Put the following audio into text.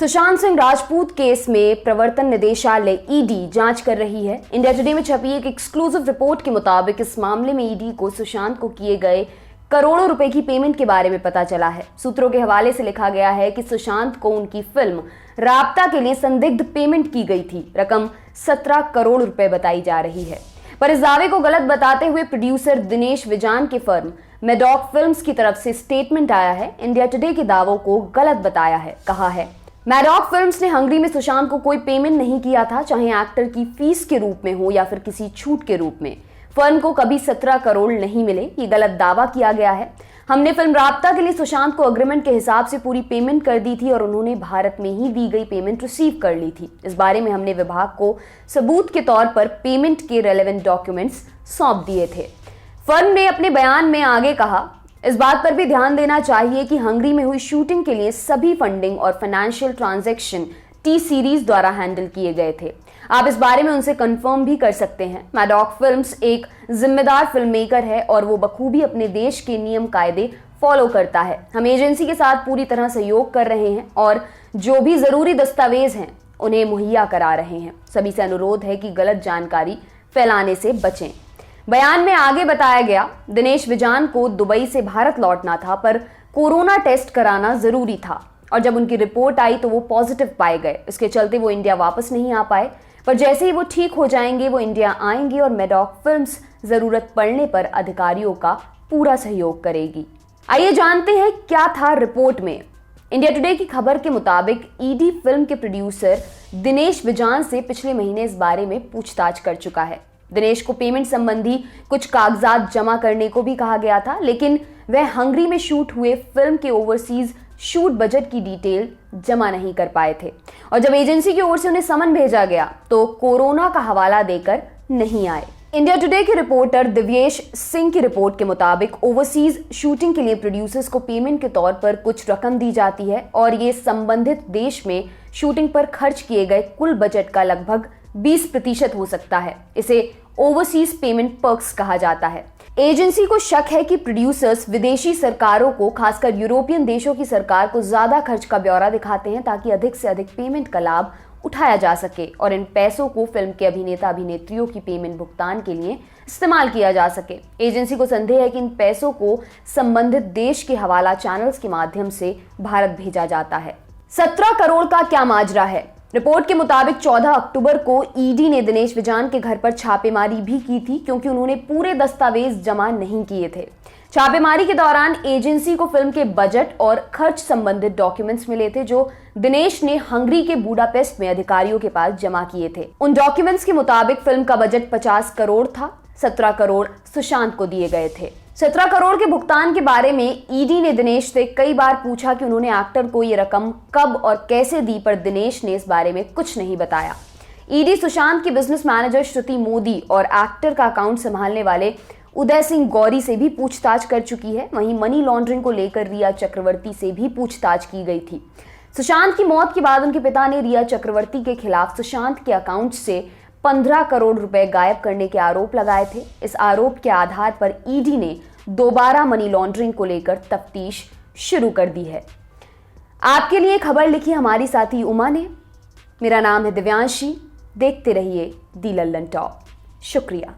Sushant Singh Rajput case में प्रवर्तन निदेशालय ईडी जांच कर रही है। इंडिया टुडे में छपी एक एक्सक्लूसिव रिपोर्ट के मुताबिक इस मामले में ईडी को सुशांत को किए गए करोड़ों रुपए की पेमेंट के बारे में पता चला है। सूत्रों के हवाले से लिखा गया है कि सुशांत को उनकी फिल्म राब्ता के लिए संदिग्ध पेमेंट की गई थी। रकम 17 करोड़ रुपए बताई जा रही है, पर इस दावे को गलत बताते हुए प्रोड्यूसर दिनेश विजान के फर्म मैडॉक फिल्म्स की तरफ से स्टेटमेंट आया है। इंडिया टुडे के दावों को गलत बताया है। कहा है, मैडॉक फिल्म्स ने हंगरी में सुशांत को कोई पेमेंट नहीं किया था, चाहे एक्टर की फीस के रूप में हो या फिर किसी छूट के रूप में। फर्म को कभी 17 करोड़ नहीं मिले, ये गलत दावा किया गया है। हमने फिल्म राब्ता के लिए सुशांत को अग्रीमेंट के हिसाब से पूरी पेमेंट कर दी थी और उन्होंने भारत में ही दी गई पेमेंट रिसीव कर ली थी। इस बारे में हमने विभाग को सबूत के तौर पर पेमेंट के रेलेवेंट डॉक्यूमेंट्स सौंप दिए थे। फर्म ने अपने बयान में आगे कहा, इस बात पर भी ध्यान देना चाहिए कि हंगरी में हुई शूटिंग के लिए सभी फंडिंग और फाइनेंशियल ट्रांजैक्शन टी सीरीज द्वारा हैंडल किए गए थे। आप इस बारे में उनसे कंफर्म भी कर सकते हैं। मैडॉक फिल्म्स एक जिम्मेदार फिल्म मेकर है और वो बखूबी अपने देश के नियम कायदे फॉलो करता है। हम एजेंसी के साथ पूरी तरह सहयोग कर रहे हैं और जो भी जरूरी दस्तावेज हैं उन्हें मुहैया करा रहे हैं। सभी से अनुरोध है कि गलत जानकारी फैलाने से बचें। बयान में आगे बताया गया, दिनेश विजान को दुबई से भारत लौटना था, पर कोरोना टेस्ट कराना जरूरी था और जब उनकी रिपोर्ट आई तो वो पॉजिटिव पाए गए। इसके चलते वो इंडिया वापस नहीं आ पाए, पर जैसे ही वो ठीक हो जाएंगे वो इंडिया आएंगे और मैडॉक फिल्म्स जरूरत पड़ने पर अधिकारियों का पूरा सहयोग करेगी। आइए जानते हैं क्या था रिपोर्ट में। इंडिया टुडे की खबर के मुताबिक ईडी फिल्म के प्रोड्यूसर दिनेश विजान से पिछले महीने इस बारे में पूछताछ कर चुका है। दिनेश को पेमेंट संबंधी कुछ कागजात जमा करने को भी कहा गया था, लेकिन वह हंगरी में शूट हुए फिल्म के ओवरसीज शूट बजट की डिटेल जमा नहीं कर पाए थे और जब एजेंसी की ओर से उन्हें समन भेजा गया तो कोरोना का हवाला देकर नहीं आए। इंडिया टुडे के रिपोर्टर दिव्येश सिंह की रिपोर्ट के मुताबिक ओवरसीज शूटिंग के लिए प्रोड्यूसर्स को पेमेंट के तौर पर कुछ रकम दी जाती है और ये संबंधित देश में शूटिंग पर खर्च किए गए कुल बजट का लगभग 20% हो सकता है। इसे ओवरसीज पेमेंट पर्क्स कहा जाता है। एजेंसी को शक है कि प्रोड्यूसर्स विदेशी सरकारों को, खासकर यूरोपियन देशों की सरकार को ज्यादा खर्च का ब्यौरा दिखाते हैं ताकि अधिक से अधिक पेमेंट का लाभ उठाया जा सके और इन पैसों को फिल्म के अभिनेता अभिनेत्रियों की पेमेंट भुगतान के लिए इस्तेमाल किया जा सके। एजेंसी को संदेह है कि इन पैसों को संबंधित देश के हवाला चैनल्स के माध्यम से भारत भेजा जाता है। 17 करोड़ का क्या माजरा है? रिपोर्ट के मुताबिक 14 अक्टूबर को ईडी ने दिनेश विजान के घर पर छापेमारी भी की थी क्योंकि उन्होंने पूरे दस्तावेज जमा नहीं किए थे। छापेमारी के दौरान एजेंसी को फिल्म के बजट और खर्च संबंधित डॉक्यूमेंट्स मिले थे जो दिनेश ने हंगरी के बुडापेस्ट में अधिकारियों के पास जमा किए थे। उन डॉक्यूमेंट्स के मुताबिक फिल्म का बजट 50 करोड़ था। 17 करोड़ सुशांत को दिए गए थे। 17 करोड़ के भुगतान के बारे में ईडी ने दिनेश से कई बार पूछा कि उन्होंने एक्टर को ये रकम कब और कैसे दी, पर दिनेश ने इस बारे में कुछ नहीं बताया। ईडी सुशांत की बिजनेस मैनेजर श्रुति मोदी और एक्टर का अकाउंट संभालने वाले उदय सिंह गौरी से भी पूछताछ कर चुकी है। वहीं मनी लॉन्ड्रिंग को लेकर रिया चक्रवर्ती से भी पूछताछ की गई थी। सुशांत की मौत के बाद उनके पिता ने रिया चक्रवर्ती के खिलाफ सुशांत के अकाउंट से 15 करोड़ रुपए गायब करने के आरोप लगाए थे। इस आरोप के आधार पर ईडी ने दोबारा मनी लॉन्ड्रिंग को लेकर तफ्तीश शुरू कर दी है। आपके लिए खबर लिखी हमारी साथी उमा ने। मेरा नाम है दिव्यांशी। देखते रहिए दी लल्लन टॉप। शुक्रिया।